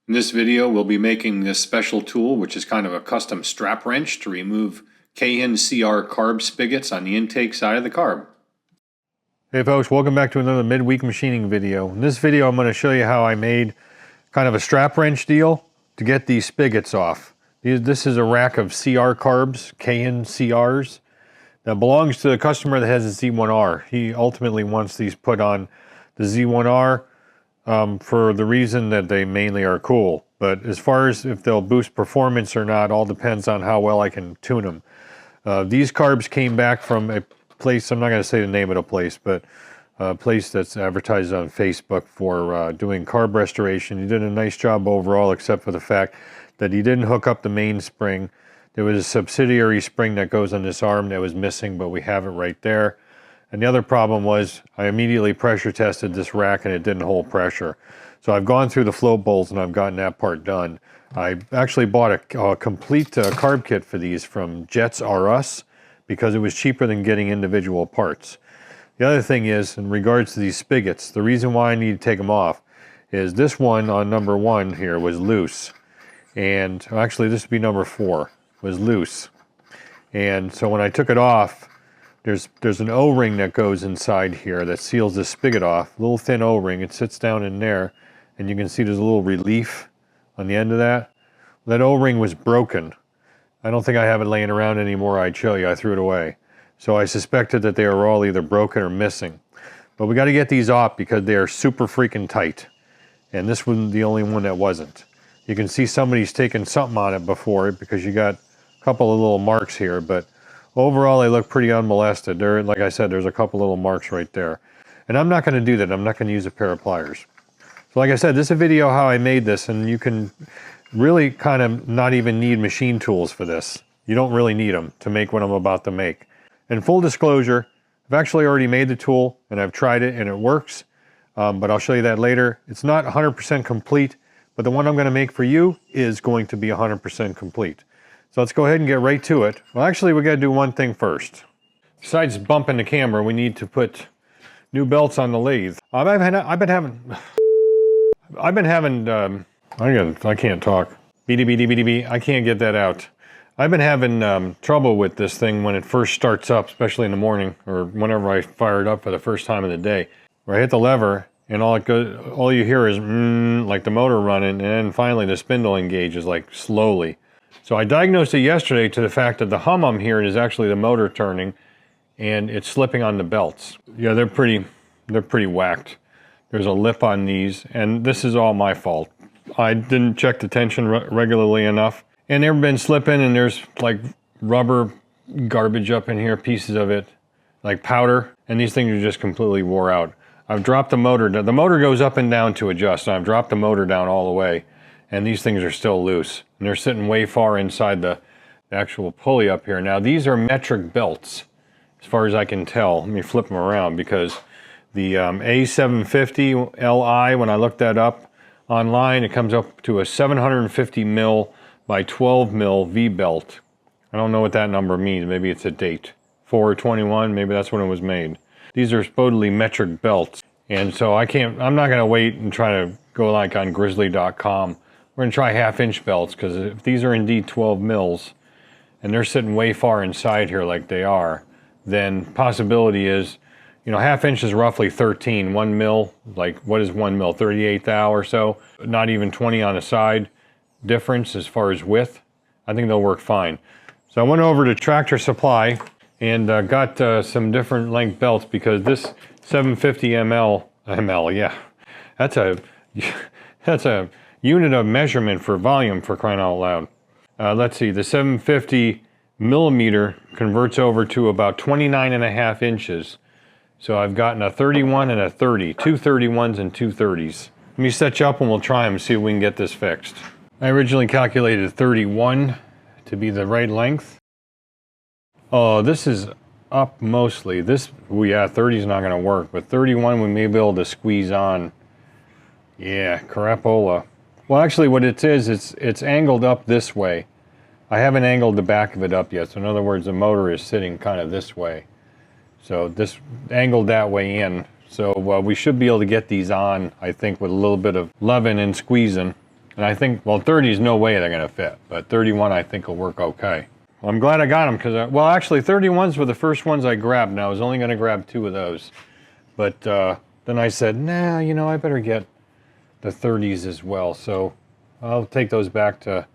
In this video, we'll be making this special tool, which is kind of a custom strap wrench to remove Keihin CR carb spigots on the intake side of the carb. Hey folks, welcome back to another midweek machining video. In this video, I'm going to show you how I made kind of a strap wrench deal to get these spigots off. This is a rack of CR carbs, Keihin CRs, that belongs to the customer that has a Z1R. He ultimately wants these put on the Z1R for the reason that they mainly are cool. But as far as if they'll boost performance or not, all depends on how well I can tune them. These carbs came back from a place, I'm not going to say the name of the place, but a place that's advertised on Facebook for doing carb restoration. He did a nice job overall, except for the fact that he didn't hook up the main spring. There was a subsidiary spring that goes on this arm that was missing, but we have it right there. And the other problem was I immediately pressure tested this rack and it didn't hold pressure. So I've gone through the float bowls and I've gotten that part done. I actually bought a complete carb kit for these from Jets R Us because it was cheaper than getting individual parts. The other thing is, in regards to these spigots, the reason why I need to take them off is this one on number 1 here was loose. And actually this would be number 4, was loose. And so when I took it off, there's an O-ring that goes inside here that seals the spigot off. A little thin O-ring, it sits down in there, and you can see there's a little relief on the end of that. That O-ring was broken. I don't think I have it laying around anymore. I'd show you, I threw it away. So I suspected that they were all either broken or missing. But we got to get these off because they are super freaking tight. And this was the only one that wasn't. You can see somebody's taken something on it before because you got a couple of little marks here, but overall, they look pretty unmolested. Like I said, there's a couple little marks right there. And I'm not going to do that. I'm not going to use a pair of pliers. So like I said, this is a video how I made this, and you can really kind of not even need machine tools for this. You don't really need them to make what I'm about to make. And full disclosure, I've actually already made the tool, and I've tried it, and it works. But I'll show you that later. It's not 100% complete, but the one I'm going to make for you is going to be 100% complete. So let's go ahead and get right to it. Well, actually, we got to do one thing first. Besides bumping the camera, we need to put new belts on the lathe. I can't talk. BDB, I can't get that out. I've been having trouble with this thing when it first starts up, especially in the morning or whenever I fire it up for the first time of the day. Where I hit the lever and all you hear is like the motor running, and then finally the spindle engages like slowly. So I diagnosed it yesterday to the fact that the hum I'm hearing is actually the motor turning and it's slipping on the belts. Yeah, they're pretty whacked. There's a lip on these, and this is all my fault. I didn't check the tension regularly enough, and they've been slipping, and there's like rubber garbage up in here, pieces of it, like powder, and these things are just completely wore out. I've dropped the motor. The motor goes up and down to adjust, and I've dropped the motor down all the way, and these things are still loose. And they're sitting way far inside the actual pulley up here. Now these are metric belts, as far as I can tell. Let me flip them around because the A750 Li, when I looked that up online, it comes up to a 750 mil by 12 mil V-belt. I don't know what that number means. Maybe it's a date. 421, maybe that's when it was made. These are supposedly metric belts. And so I'm not gonna wait and try to go like on grizzly.com. We're going to try 1/2-inch belts because if these are indeed 12 mils and they're sitting way far inside here like they are, then possibility is, 1/2 inch is roughly 13. 1 mil, like what is 1 mil? 38 thou or so. Not even 20 on a side difference as far as width. I think they'll work fine. So I went over to Tractor Supply and got some different length belts because this 750 ml, yeah, that's a unit of measurement for volume, for crying out loud. Let's see, the 750 millimeter converts over to about 29.5 inches. So I've gotten a 31 and a 30, two 31s and two 30s. Let me set you up and we'll try them and see if we can get this fixed. I originally calculated 31 to be the right length. Oh, this is up mostly. Yeah, 30 is not gonna work, but 31 we may be able to squeeze on. Yeah, crapola. Well, actually what it is, it's angled up this way. I haven't angled the back of it up yet. So in other words, the motor is sitting kind of this way. So this angled that way in. So we should be able to get these on, I think, with a little bit of loving and squeezing. And I think, well, 30 is no way they're going to fit, but 31 I think will work okay. Well, I'm glad I got them because, well, actually 31s were the first ones I grabbed, and I was only going to grab 2 of those. But then I said, nah, you know, I better get the 30s as well. So I'll take those back to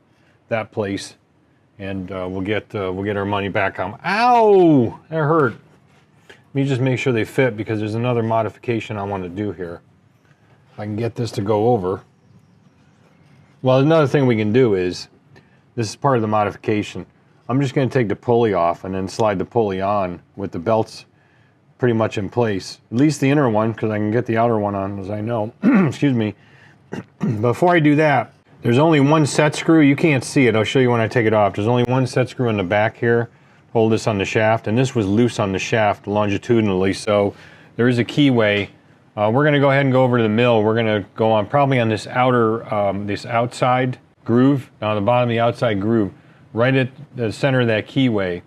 that place, and we'll get our money back on. Ow! That hurt. Let me just make sure they fit because there's another modification I want to do here. If I can get this to go over. Well, another thing we can do is, this is part of the modification. I'm just going to take the pulley off and then slide the pulley on with the belts pretty much in place. At least the inner one, because I can get the outer one on, as I know. Excuse me. Before I do that, there's only one set screw. You can't see it. I'll show you when I take it off. There's only one set screw in the back here. Hold this on the shaft, and this was loose on the shaft longitudinally, so there is a keyway. We're going to go ahead and go over to the mill. We're going to go on probably on this this outside groove, on the bottom of the outside groove, right at the center of that keyway.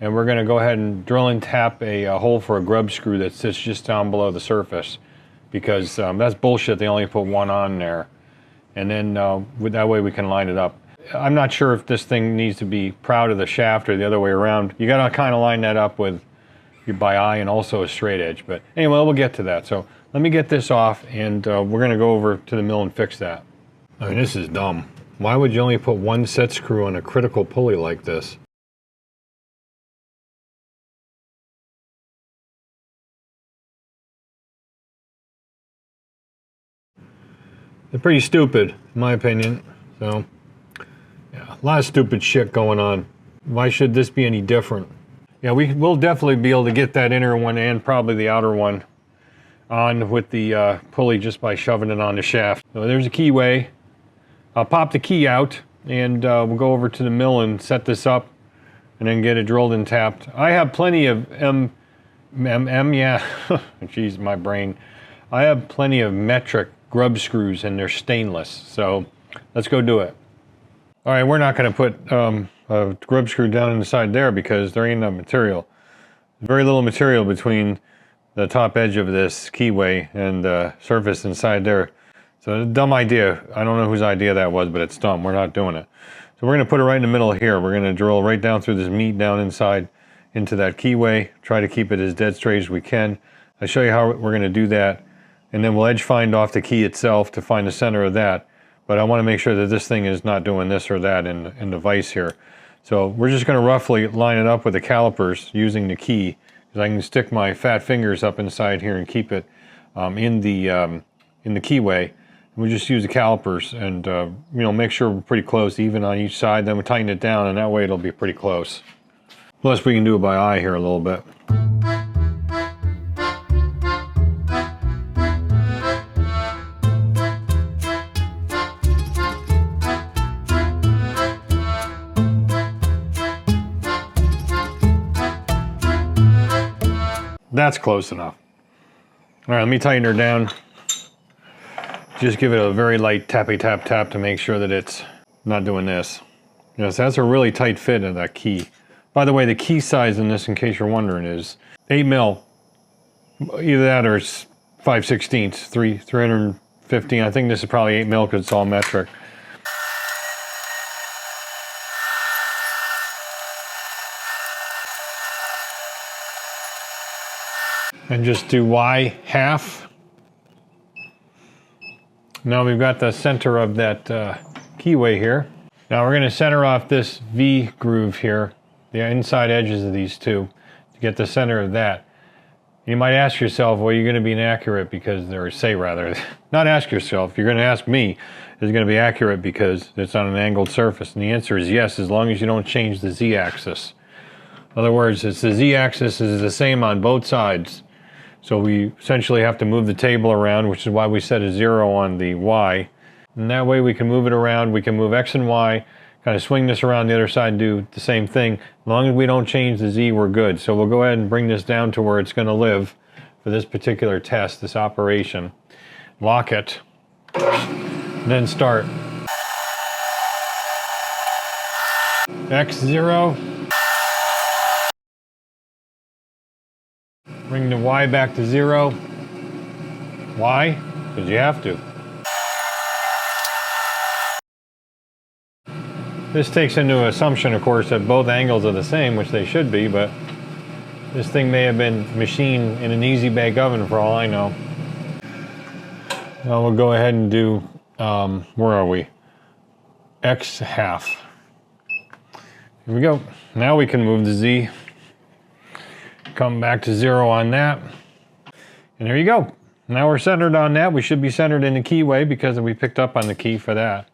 And we're going to go ahead and drill and tap a hole for a grub screw that sits just down below the surface, because that's bullshit. They only put one on there. And then that way we can line it up. I'm not sure if this thing needs to be proud of the shaft or the other way around. You got to kind of line that up with by eye and also a straight edge. But anyway, we'll get to that. So let me get this off, and we're going to go over to the mill and fix that. I mean, this is dumb. Why would you only put one set screw on a critical pulley like this? They're pretty stupid, in my opinion. So, yeah, a lot of stupid shit going on. Why should this be any different? Yeah, we'll definitely be able to get that inner one and probably the outer one on with the pulley just by shoving it on the shaft. So there's a keyway. I'll pop the key out, and we'll go over to the mill and set this up and then get it drilled and tapped. I have plenty of MWM, yeah, jeez, my brain. I have plenty of metric grub screws, and they're stainless, so let's go do it. All right, we're not going to put a grub screw down inside there because there ain't enough material. Very little material between the top edge of this keyway and the surface inside there. So, dumb idea. I don't know whose idea that was, but it's dumb. We're not doing it. So we're going to put it right in the middle here. We're going to drill right down through this meat down inside into that keyway. Try to keep it as dead straight as we can. I'll show you how we're going to do that. And then we'll edge find off the key itself to find the center of that. But I want to make sure that this thing is not doing this or that in the vise here. So we're just going to roughly line it up with the calipers using the key, because I can stick my fat fingers up inside here and keep it in the keyway. We just use the calipers and you know, make sure we're pretty close, even on each side. Then we tighten it down, and that way it'll be pretty close. Plus we can do it by eye here a little bit. That's close enough. All right, let me tighten her down. Just give it a very light tappy tap tap to make sure that it's not doing this. Yes, that's a really tight fit of that key. By the way, the key size in this, in case you're wondering, is 8 mil. Either that or it's 5/16, 315. I think this is probably 8 mil because it's all metric. And just do Y half. Now we've got the center of that keyway here. Now we're going to center off this V groove here, the inside edges of these two, to get the center of that. You might ask yourself, well, you're going to be inaccurate because, or say rather, not ask yourself, you're going to ask me, is it going to be accurate because it's on an angled surface? And the answer is yes, as long as you don't change the Z-axis. In other words, it's the Z-axis is the same on both sides. So we essentially have to move the table around, which is why we set a 0 on the Y. And that way we can move it around. We can move X and Y, kind of swing this around the other side and do the same thing. As long as we don't change the Z, we're good. So we'll go ahead and bring this down to where it's going to live for this particular test, this operation. Lock it, and then start. X 0. Bring the Y back to 0. Why? Because you have to. This takes into assumption, of course, that both angles are the same, which they should be, but this thing may have been machined in an easy bake oven for all I know. Now we'll go ahead and do, where are we? X half. Here we go. Now we can move the Z. Come back to 0 on that. And there you go. Now we're centered on that. We should be centered in the keyway because we picked up on the key for that.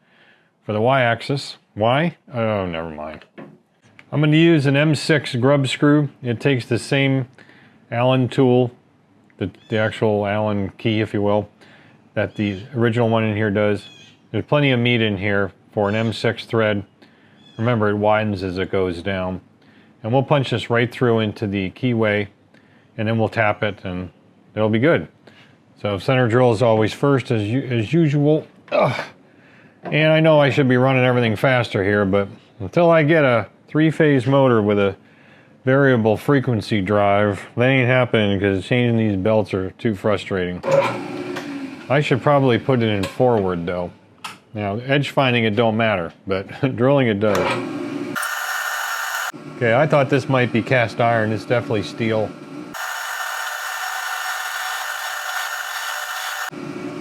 For the Y-axis. Why? Oh, never mind. I'm going to use an M6 grub screw. It takes the same Allen tool, the actual Allen key, if you will, that the original one in here does. There's plenty of meat in here for an M6 thread. Remember, it widens as it goes down. And we'll punch this right through into the keyway, and then we'll tap it, and it'll be good. So center drill is always first, as usual. Ugh. And I know I should be running everything faster here, but until I get a 3-phase motor with a variable frequency drive, that ain't happening because changing these belts are too frustrating. I should probably put it in forward though. Now, edge finding it don't matter, but drilling it does. Okay, I thought this might be cast iron. It's definitely steel.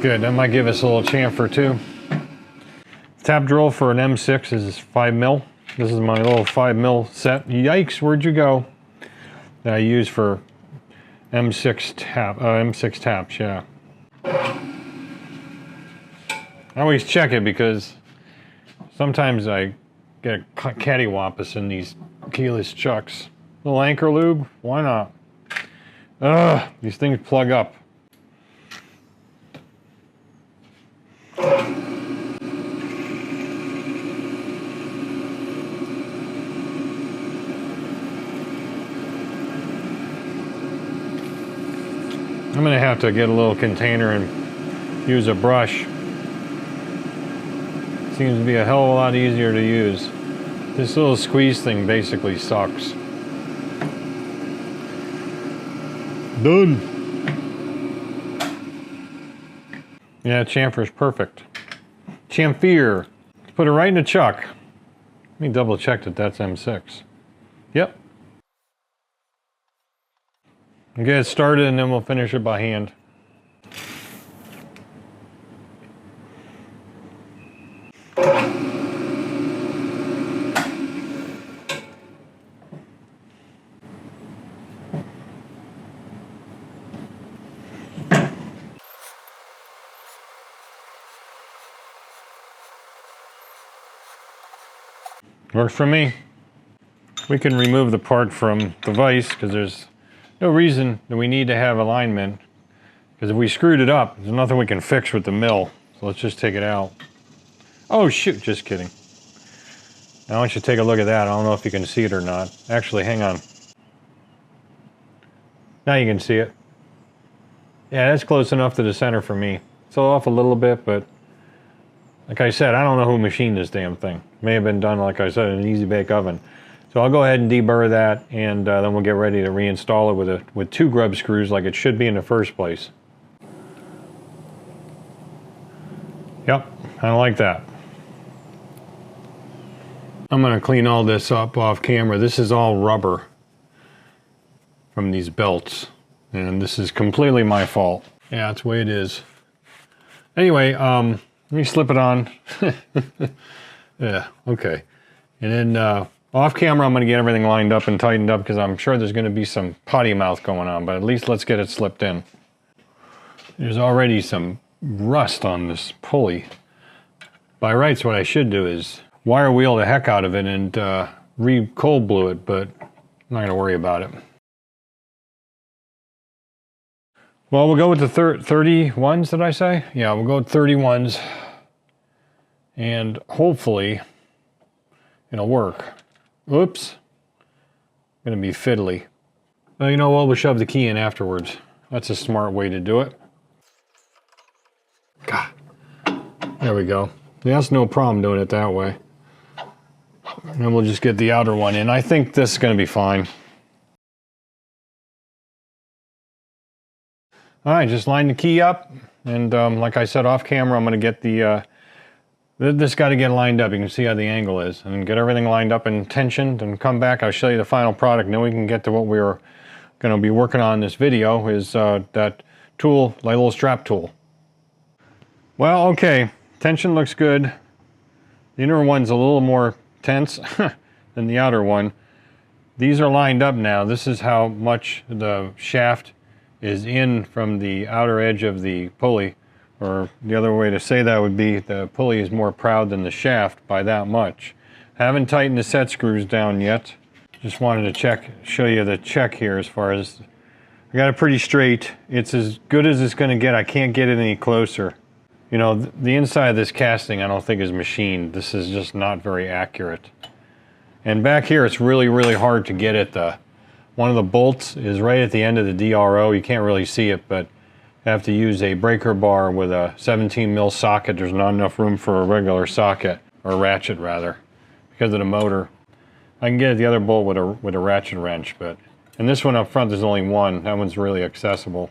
Good, that might give us a little chamfer too. Tap drill for an M6 is 5 mil. This is my little 5 mil set. Yikes, where'd you go? That I use for M6 taps, yeah. I always check it because sometimes I get a cattywampus in these keyless chucks. Little anchor lube, why not? Ugh, these things plug up. I'm gonna have to get a little container and use a brush. Seems to be a hell of a lot easier to use. This little squeeze thing basically sucks. Done. Yeah, chamfer's perfect. Chamfer. Let's put it right in the chuck. Let me double check that that's M6. Yep. Get it started and then we'll finish it by hand. Works for me. We can remove the part from the vise because there's no reason that we need to have alignment, because if we screwed it up, there's nothing we can fix with the mill. So let's just take it out. Oh shoot, just kidding. I want you to take a look at that. I don't know if you can see it or not. Actually, hang on. Now you can see it. Yeah, that's close enough to the center for me. It's off a little bit, but like I said, I don't know who machined this damn thing. May have been done, like I said, in an easy bake oven. So I'll go ahead and deburr that, and then we'll get ready to reinstall it with 2 grub screws like it should be in the first place. Yep, I like that. I'm going to clean all this up off camera. This is all rubber from these belts, and this is completely my fault. Yeah, that's the way it is. Anyway, let me slip it on. Yeah, okay. And then off camera, I'm going to get everything lined up and tightened up because I'm sure there's going to be some potty mouth going on, but at least let's get it slipped in. There's already some rust on this pulley. By rights, what I should do is wire wheel the heck out of it and re-cold blue it, but I'm not going to worry about it. Well, we'll go with the 31s, did I say? Yeah, we'll go with 31s, and hopefully it'll work. Oops, gonna be fiddly. Well, you know what, we'll shove the key in afterwards. That's a smart way to do it. God, there we go. Yeah, that's no problem doing it that way. And then we'll just get the outer one in. I think this is gonna be fine. All right, just line the key up. And like I said off camera, I'm gonna get the This got to get lined up. You can see how the angle is, and get everything lined up and tensioned, and come back. I'll show you the final product, and then we can get to what we were going to be working on in this video, is that tool, like little strap tool. Well, okay, tension looks good. The inner one's a little more tense than the outer one. These are lined up now. This is how much the shaft is in from the outer edge of the pulley. Or the other way to say that would be the pulley is more proud than the shaft by that much. Haven't tightened the set screws down yet. Just wanted to show you the check here as far as, I got it pretty straight. It's as good as it's going to get. I can't get it any closer. You know, the inside of this casting I don't think is machined. This is just not very accurate. And back here it's really, really hard to get at. One of the bolts is right at the end of the DRO. You can't really see it, but have to use a breaker bar with a 17 mil socket. There's not enough room for a regular socket, or ratchet rather, because of the motor. I can get at the other bolt with a ratchet wrench, and this one up front there's only one. That one's really accessible.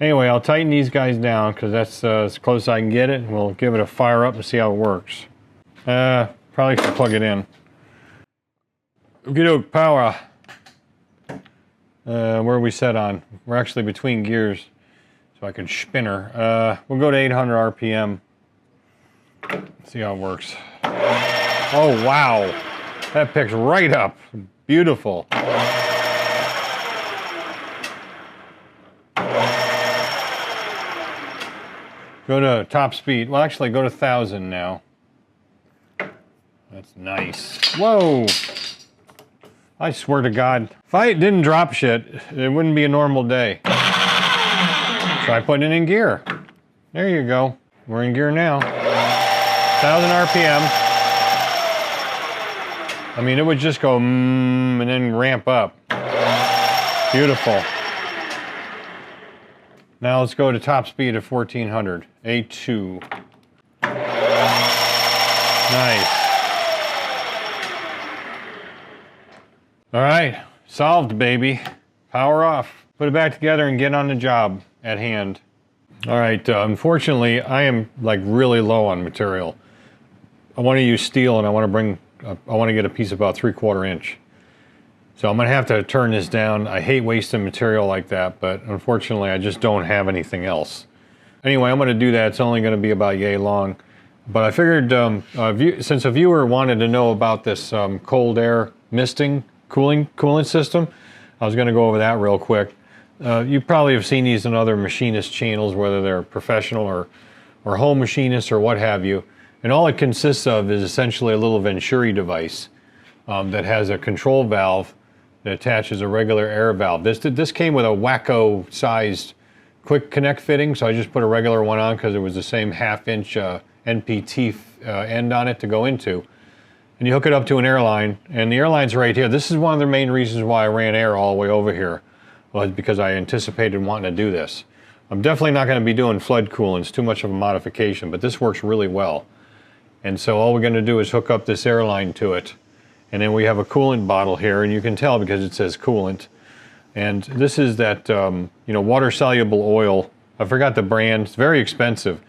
Anyway, I'll tighten these guys down because that's as close as I can get it. We'll give it a fire up and see how it works. Probably should plug it in. Okey-doke, power. Where are we set on? We're actually between gears. So I can spinner. We'll go to 800 RPM. See how it works. Oh, wow. That picks right up. Beautiful. Go to top speed. Well, actually, go to 1,000 now. That's nice. Whoa. I swear to God. If I didn't drop shit, it wouldn't be a normal day. Try putting it in gear. There you go. We're in gear now. 1,000 RPM. I mean, it would just go and then ramp up. Beautiful. Now let's go to top speed of 1,400. A2. Nice. All right, solved, baby. Power off. Put it back together and get on the job at hand. All right, unfortunately, I am like really low on material. I want to use steel, and I want to get a piece about 3/4 inch. So I'm gonna have to turn this down. I hate wasting material like that, but unfortunately, I just don't have anything else. Anyway, I'm gonna do that. It's only gonna be about yay long. But I figured, since a viewer wanted to know about this cold air misting coolant system, I was gonna go over that real quick. You probably have seen these in other machinist channels, whether they're professional or home machinists or what have you. And all it consists of is essentially a little Venturi device that has a control valve that attaches a regular air valve. This came with a wacko sized quick connect fitting, so I just put a regular one on because it was the same 1/2 inch NPT end on it to go into. And you hook it up to an airline, and the airline's right here. This is one of the main reasons why I ran air all the way over here, was because I anticipated wanting to do this. I'm definitely not going to be doing flood cooling. It's too much of a modification, but this works really well. And so all we're going to do is hook up this airline to it. And then we have a coolant bottle here, and you can tell because it says coolant. And this is that, water-soluble oil. I forgot the brand. It's very expensive.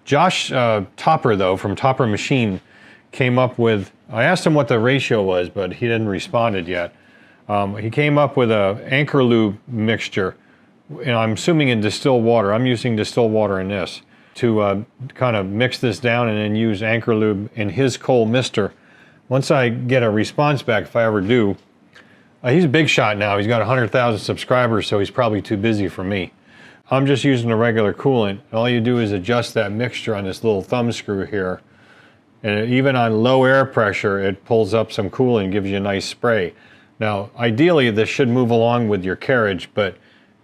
Josh Topper, though, from Topper Machine, came up with, I asked him what the ratio was, but he didn't respond yet. He came up with a Anchor Lube mixture, and I'm assuming in distilled water. I'm using distilled water in this to kind of mix this down and then use Anchor Lube in his coal mister. Once I get a response back, if I ever do, he's a big shot now. He's got 100,000 subscribers, so he's probably too busy for me. I'm just using a regular coolant. All you do is adjust that mixture on this little thumb screw here. And even on low air pressure, it pulls up some coolant and gives you a nice spray. Now, ideally, this should move along with your carriage, but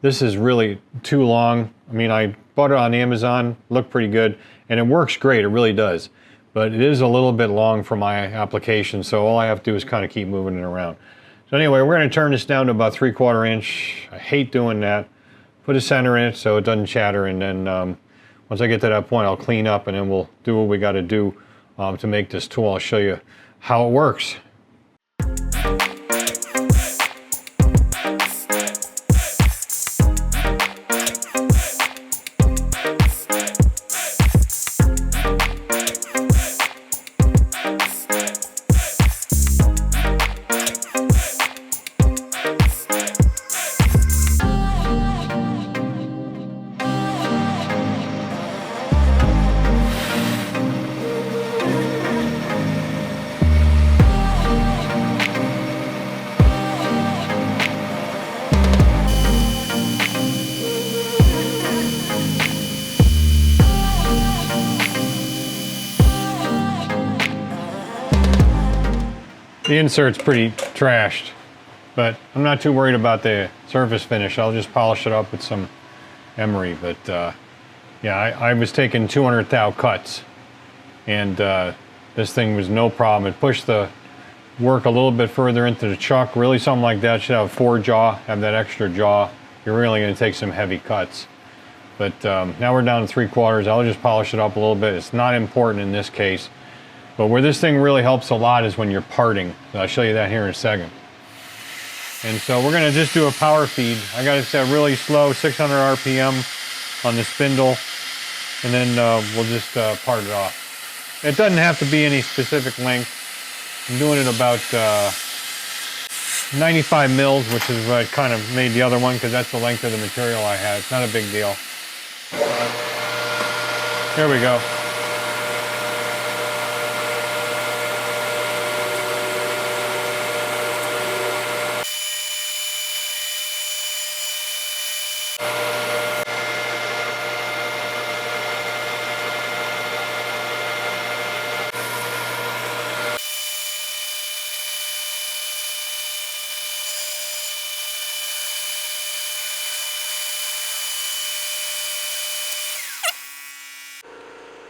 this is really too long. I mean, I bought it on Amazon, looked pretty good, and it works great, it really does. But it is a little bit long for my application, so all I have to do is kind of keep moving it around. So anyway, we're going to turn this down to about 3/4 inch. I hate doing that. Put a center in it so it doesn't chatter, and then once I get to that point, I'll clean up, and then we'll do what we got to do to make this tool. I'll show you how it works. The insert's pretty trashed, but I'm not too worried about the surface finish. I'll just polish it up with some emery. But yeah, I was taking 200 thou cuts, and this thing was no problem. It pushed the work a little bit further into the chuck. Really, something like that should have 4 jaw, have that extra jaw. You're really going to take some heavy cuts. But now we're down to 3/4. I'll just polish it up a little bit. It's not important in this case. But where this thing really helps a lot is when you're parting. So I'll show you that here in a second. And so we're going to just do a power feed. I got it set really slow, 600 RPM on the spindle. And then we'll just part it off. It doesn't have to be any specific length. I'm doing it about 95 mils, which is what I kind of made the other one because that's the length of the material I had. It's not a big deal. Here we go.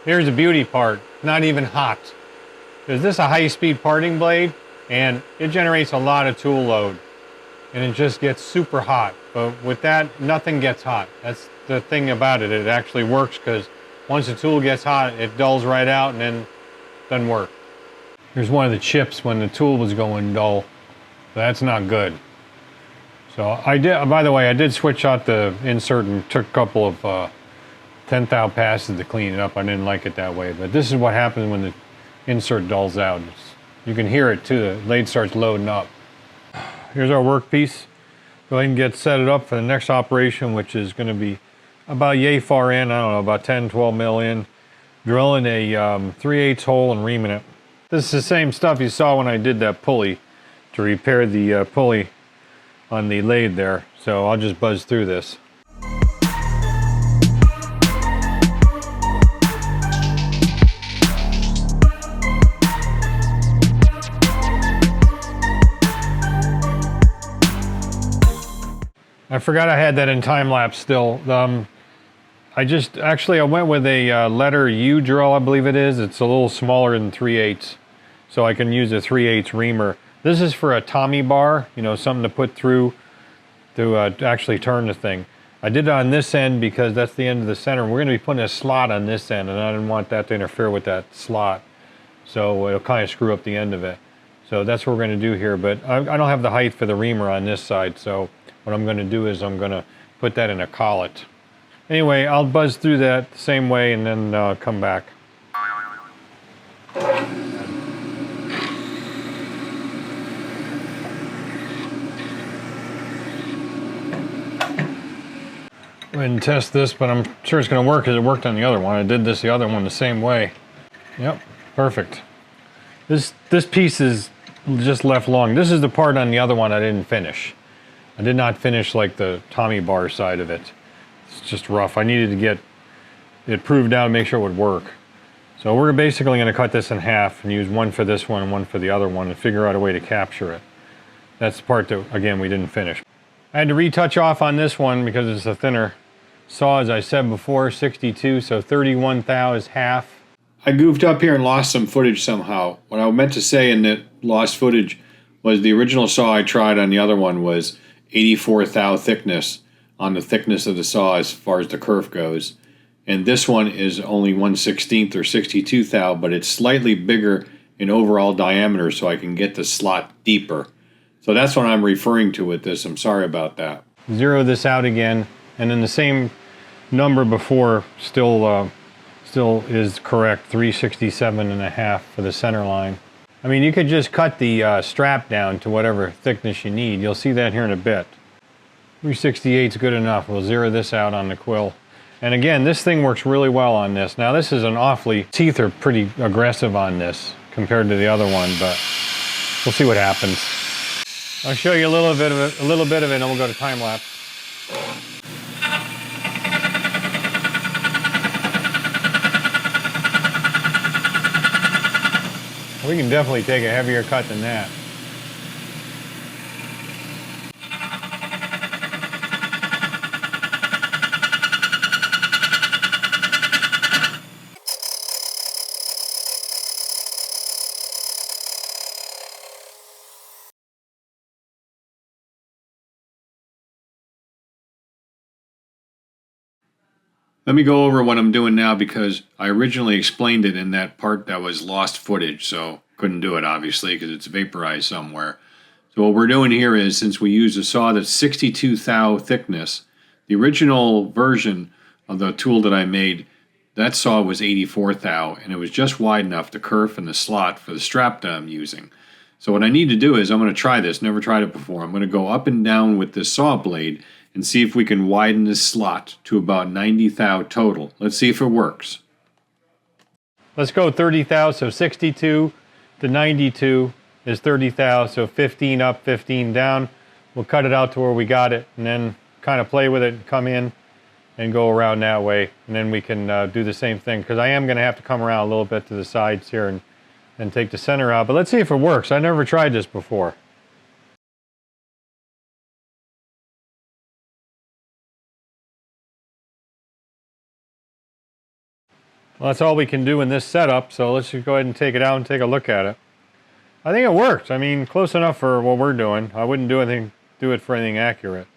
Here's the beauty part, not even hot. Is this a high-speed parting blade? And it generates a lot of tool load. And it just gets super hot. But with that, nothing gets hot. That's the thing about it. It actually works because once the tool gets hot, it dulls right out and then doesn't work. Here's one of the chips when the tool was going dull. That's not good. So I did, by the way, I did switch out the insert and took a couple of 10 thou passes to clean it up. I didn't like it that way, but this is what happens when the insert dulls out. You can hear it too, the lathe starts loading up. Here's our workpiece. Go ahead and get set it up for the next operation, which is going to be about yay far in, I don't know, about 10, 12 mil in. Drilling a 3/8 hole and reaming it. This is the same stuff you saw when I did that pulley to repair the pulley on the lathe there. So I'll just buzz through this. I forgot I had that in time lapse still. I went with a letter U drill, I believe it is. It's a little smaller than 3/8, so I can use a 3/8 reamer. This is for a Tommy bar, you know, something to put through to actually turn the thing. I did it on this end because that's the end of the center. We're going to be putting a slot on this end, and I didn't want that to interfere with that slot, so it'll kind of screw up the end of it. So that's what we're going to do here, but I don't have the height for the reamer on this side, so what I'm going to do is I'm going to put that in a collet. Anyway, I'll buzz through that the same way and then come back. Go ahead and test this, but I'm sure it's going to work because it worked on the other one. I did the other one the same way. Yep, perfect. This piece is just left long. This is the part on the other one I didn't finish. I did not finish like the Tommy bar side of it. It's just rough. I needed to get it proved out and make sure it would work. So we're basically going to cut this in half and use one for this one and one for the other one and figure out a way to capture it. That's the part that, again, we didn't finish. I had to retouch off on this one because it's a thinner saw, as I said before, 62, so 31 thou is half. I goofed up here and lost some footage somehow. What I meant to say in that lost footage was the original saw I tried on the other one was 84 thou thickness on the thickness of the saw as far as the kerf goes. And this one is only 1/16 or 62 thou, but it's slightly bigger in overall diameter so I can get the slot deeper. So that's what I'm referring to with this. I'm sorry about that. Zero this out again, and then the same number before still is correct, 367.5 for the center line. I mean, you could just cut the strap down to whatever thickness you need. You'll see that here in a bit. 368 is good enough. We'll zero this out on the quill. And again, this thing works really well on this. Now this is an awfully, teeth are pretty aggressive on this compared to the other one, but we'll see what happens. I'll show you a little bit of it, and then we'll go to time lapse. We can definitely take a heavier cut than that. Let me go over what I'm doing now because I originally explained it in that part that was lost footage, so couldn't do it obviously because it's vaporized somewhere. So what we're doing here is, since we use a saw that's 62 thou thickness, the original version of the tool that I made, that saw was 84 thou, and it was just wide enough to kerf in the slot for the strap that I'm using. So what I need to do is, I'm going to try this, never tried it before. I'm going to go up and down with this saw blade and see if we can widen this slot to about 90 thou total. Let's see if it works. Let's go 30 thou, so 62 to 92 is 30 thou, so 15 up, 15 down. We'll cut it out to where we got it, and then kind of play with it and come in and go around that way. And then we can do the same thing, because I am going to have to come around a little bit to the sides here and take the center out. But let's see if it works. I never tried this before. Well, that's all we can do in this setup, so let's just go ahead and take it out and take a look at it. I think it works. I mean, close enough for what we're doing. I wouldn't do it for anything accurate.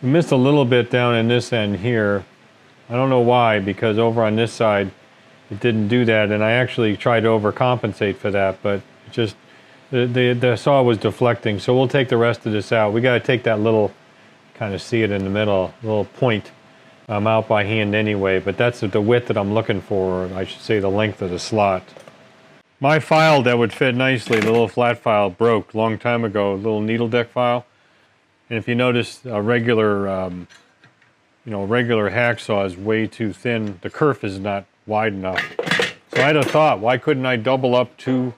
We missed a little bit down in this end here. I don't know why, because over on this side it didn't do that, and I actually tried to overcompensate for that, but it just the saw was deflecting. So we'll take the rest of this out. We got to take that little, kind of see it in the middle, little point out by hand anyway, but that's the width that I'm looking for, or I should say the length of the slot. My file that would fit nicely, the little flat file, broke a long time ago, a little needle deck file. And if you notice, a regular, regular hacksaw is way too thin. The kerf is not wide enough. So I had a thought, why couldn't I double up 2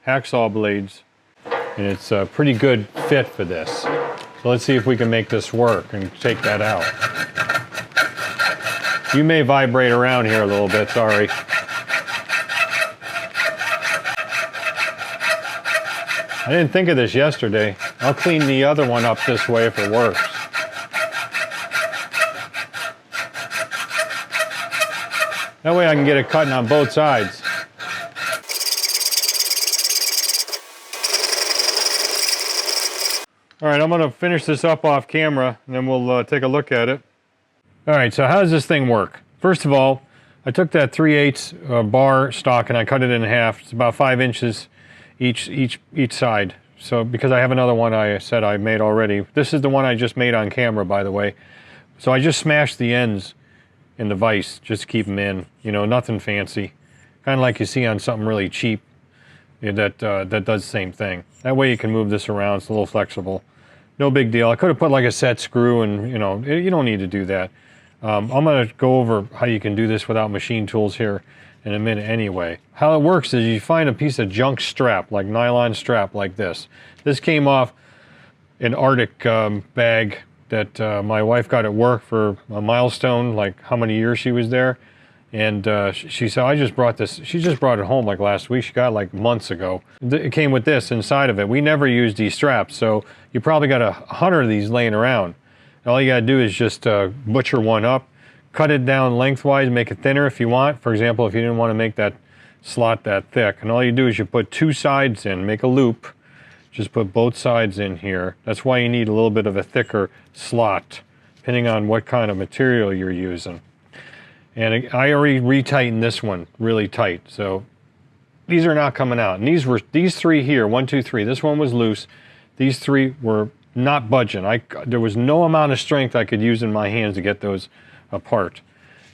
hacksaw blades? And it's a pretty good fit for this. So let's see if we can make this work and take that out. You may vibrate around here a little bit, sorry. I didn't think of this yesterday. I'll clean the other one up this way if it works. That way I can get it cutting on both sides. All right, I'm gonna finish this up off camera and then we'll take a look at it. All right, so how does this thing work? First of all, I took that 3/8 bar stock and I cut it in half. It's about 5 inches each side. So because I have another one I said I made already. This is the one I just made on camera, by the way. So I just smashed the ends in the vise just to keep them in. You know, nothing fancy. Kind of like you see on something really cheap that does the same thing. That way you can move this around. It's a little flexible. No big deal. I could have put like a set screw and, you know, you don't need to do that. I'm going to go over how you can do this without machine tools here in a minute anyway. How it works is you find a piece of junk strap, like nylon strap like this. This came off an Arctic bag that my wife got at work for a milestone, like how many years she was there. And she said, I just brought this, she just brought it home like last week. She got it like months ago. It came with this inside of it. We never used these straps, so you probably got 100 of these laying around. All you gotta do is just butcher one up, cut it down lengthwise, make it thinner if you want. For example, if you didn't want to make that slot that thick. And all you do is you put 2 sides in, make a loop, just put both sides in here. That's why you need a little bit of a thicker slot, depending on what kind of material you're using. And I already retightened this one really tight, so these are not coming out. And these 3 here, 1, 2, 3, this one was loose. These 3 were not budging. There was no amount of strength I could use in my hands to get those apart.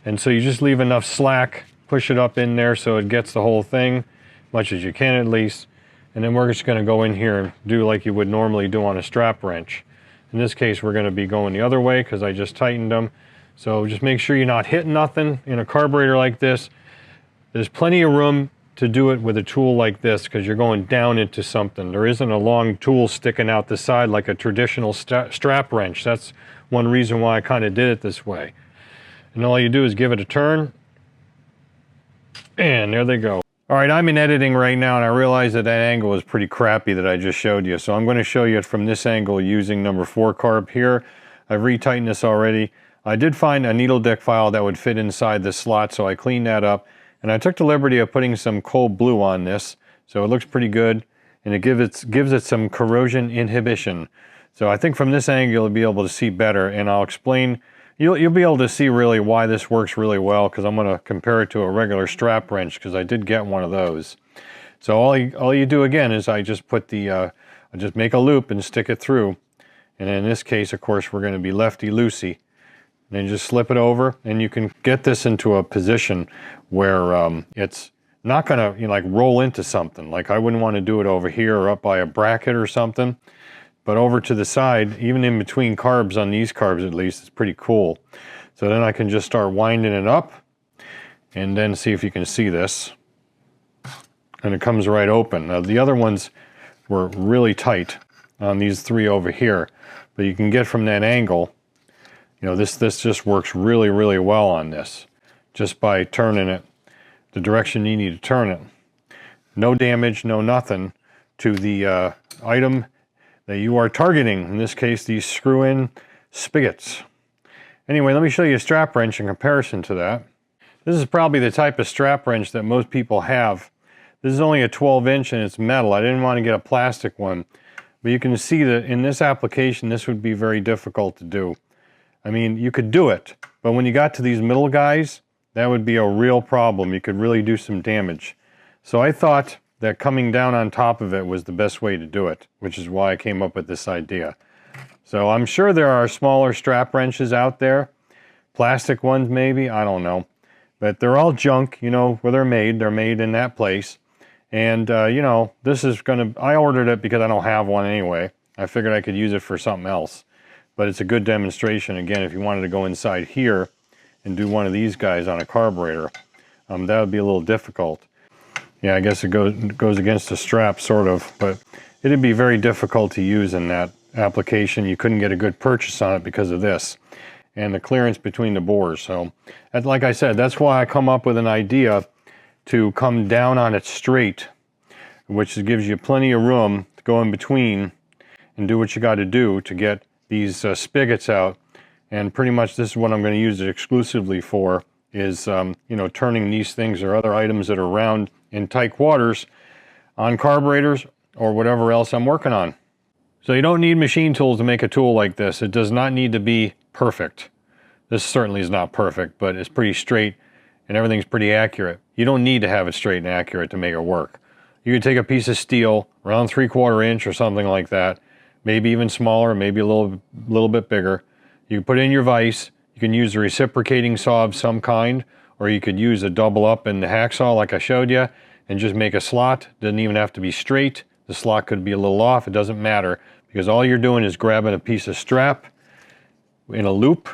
And so you just leave enough slack, push it up in there so it gets the whole thing, much as you can at least. And then we're just going to go in here and do like you would normally do on a strap wrench. In this case, we're going to be going the other way because I just tightened them. So just make sure you're not hitting nothing in a carburetor like this. There's plenty of room to do it with a tool like this because you're going down into something. There isn't a long tool sticking out the side like a traditional strap wrench. That's one reason why I kind of did it this way. And all you do is give it a turn, and there they go. All right, I'm in editing right now, and I realize that angle is pretty crappy that I just showed you. So I'm going to show you it from this angle using number 4 carb here. I've retightened this already. I did find a needle deck file that would fit inside this slot, so I cleaned that up. And I took the liberty of putting some cold blue on this, so it looks pretty good, and it gives it some corrosion inhibition. So I think from this angle you'll be able to see better, and I'll explain You'll be able to see really why this works really well, because I'm going to compare it to a regular strap wrench, because I did get one of those. So all you do again is I just put I just make a loop and stick it through. And in this case, of course, we're going to be lefty-loosey. Then just slip it over, and you can get this into a position where it's not going to, you know, like roll into something. Like I wouldn't want to do it over here or up by a bracket or something. But over to the side, even in between carbs, on these carbs at least, it's pretty cool. So then I can just start winding it up, and then see if you can see this. And it comes right open. Now the other ones were really tight on these three over here, but you can get from that angle, you know, this just works really, really well on this, just by turning it the direction you need to turn it. No damage, no nothing to the item that you are targeting, in this case these screw-in spigots. Anyway, let me show you a strap wrench in comparison to that. This is probably the type of strap wrench that most people have. This is only a 12-inch and it's metal. I didn't want to get a plastic one, but you can see that in this application this would be very difficult to do. I mean, you could do it, but when you got to these middle guys, that would be a real problem. You could really do some damage. So I thought that coming down on top of it was the best way to do it, which is why I came up with this idea. So I'm sure there are smaller strap wrenches out there, plastic ones maybe, I don't know. But they're all junk, you know, where they're made in that place. And, you know, this is I ordered it because I don't have one anyway. I figured I could use it for something else. But it's a good demonstration, again, if you wanted to go inside here and do one of these guys on a carburetor. That would be a little difficult. Yeah, I guess it goes against the strap, sort of, but it'd be very difficult to use in that application. You couldn't get a good purchase on it because of this and the clearance between the bores. So, like I said, that's why I come up with an idea to come down on it straight, which gives you plenty of room to go in between and do what you got to do to get these spigots out. And pretty much this is what I'm going to use it exclusively for, is you know, turning these things or other items that are round in tight quarters on carburetors or whatever else I'm working on. So you don't need machine tools to make a tool like this. It does not need to be perfect. This certainly is not perfect, but it's pretty straight and everything's pretty accurate. You don't need to have it straight and accurate to make it work. You can take a piece of steel, around 3/4 inch or something like that, maybe even smaller, maybe a little bit bigger. You can put in your vise. You can use a reciprocating saw of some kind, or you could use a double up in the hacksaw like I showed you and just make a slot. Doesn't even have to be straight. The slot could be a little off. It doesn't matter, because all you're doing is grabbing a piece of strap in a loop,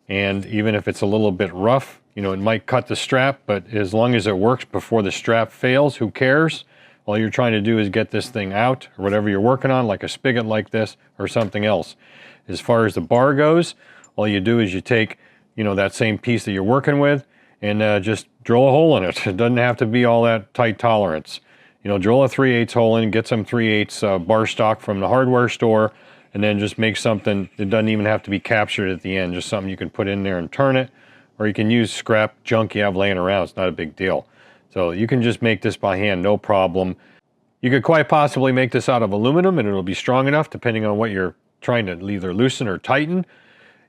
and even if it's a little bit rough, you know, it might cut the strap, but as long as it works before the strap fails, who cares? All you're trying to do is get this thing out, or whatever you're working on, like a spigot like this or something else. As far as the bar goes, all you do is you take, you know, that same piece that you're working with and just drill a hole in it. It doesn't have to be all that tight tolerance. You know, drill a 3/8 hole in, get some 3/8 bar stock from the hardware store, and then just make something. It doesn't even have to be captured at the end, just something you can put in there and turn it, or you can use scrap junk you have laying around. It's not a big deal. So you can just make this by hand, no problem. You could quite possibly make this out of aluminum, and it'll be strong enough depending on what you're trying to either loosen or tighten.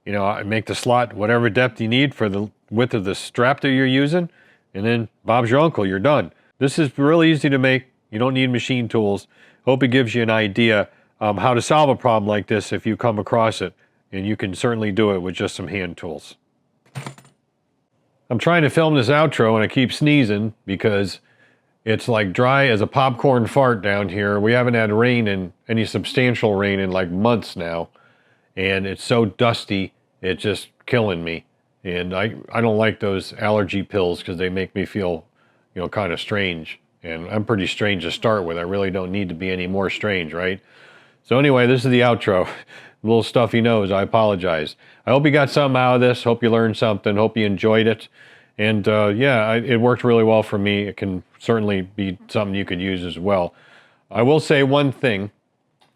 You know, make the slot whatever depth you need for the width of the strap that you're using, and then Bob's your uncle, you're done. This is really easy to make. You don't need machine tools. Hope it gives you an idea how to solve a problem like this if you come across it, and you can certainly do it with just some hand tools. I'm trying to film this outro and I keep sneezing because it's like dry as a popcorn fart down here. We haven't had rain, in any substantial rain, in like months now, and it's so dusty, it's just killing me. And I don't like those allergy pills because they make me feel, you know, kind of strange. And I'm pretty strange to start with. I really don't need to be any more strange, right? So anyway, this is the outro. A little stuffy nose, I apologize. I hope you got something out of this. Hope you learned something. Hope you enjoyed it. And yeah, it worked really well for me. It can certainly be something you could use as well. I will say one thing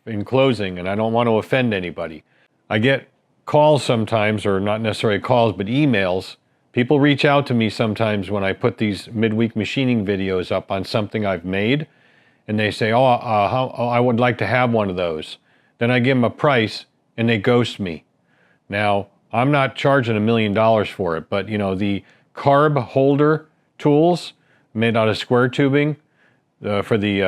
in closing, and I don't want to offend anybody. I get calls sometimes, or not necessarily calls, but emails. People reach out to me sometimes when I put these midweek machining videos up on something I've made, and they say, I would like to have one of those. Then I give them a price, and they ghost me. Now, I'm not charging $1 million for it, but you know, the carb holder tools made out of square tubing for the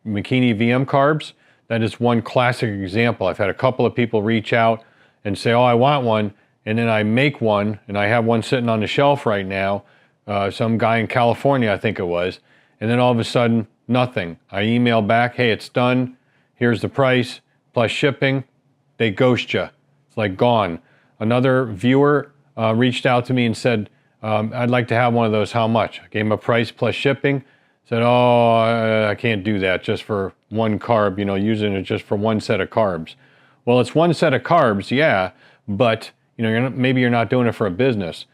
Keihin VM carbs, that is one classic example. I've had a couple of people reach out and say, oh, I want one, and then I make one, and I have one sitting on the shelf right now, some guy in California, I think it was, and then all of a sudden, nothing. I email back, hey, it's done, here's the price, plus shipping. They ghost you. It's like gone. Another viewer reached out to me and said, I'd like to have one of those, how much? I gave him a price plus shipping. Said, oh, I can't do that just for one carb, you know, using it just for one set of carbs. Well, it's one set of carbs, yeah, but you know, maybe you're not doing it for a business,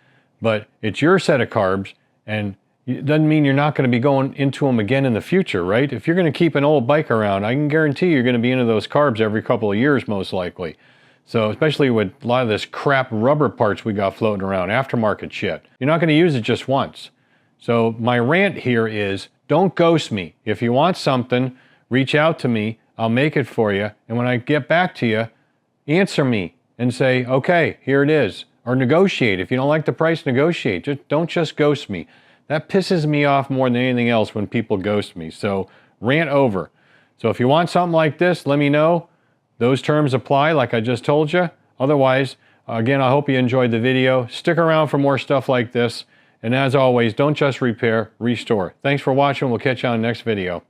but it's your set of carbs, and it doesn't mean you're not going to be going into them again in the future, right? If you're going to keep an old bike around, I can guarantee you're going to be into those carbs every couple of years, most likely. So especially with a lot of this crap rubber parts we got floating around, aftermarket shit, you're not going to use it just once. So my rant here is, don't ghost me. If you want something, reach out to me. I'll make it for you. And when I get back to you, answer me and say, okay, here it is. Or negotiate. If you don't like the price, negotiate. Don't just ghost me. That pisses me off more than anything else when people ghost me. So rant over. So if you want something like this, let me know. Those terms apply like I just told you. Otherwise, again, I hope you enjoyed the video. Stick around for more stuff like this. And as always, don't just repair, restore. Thanks for watching. We'll catch you on the next video.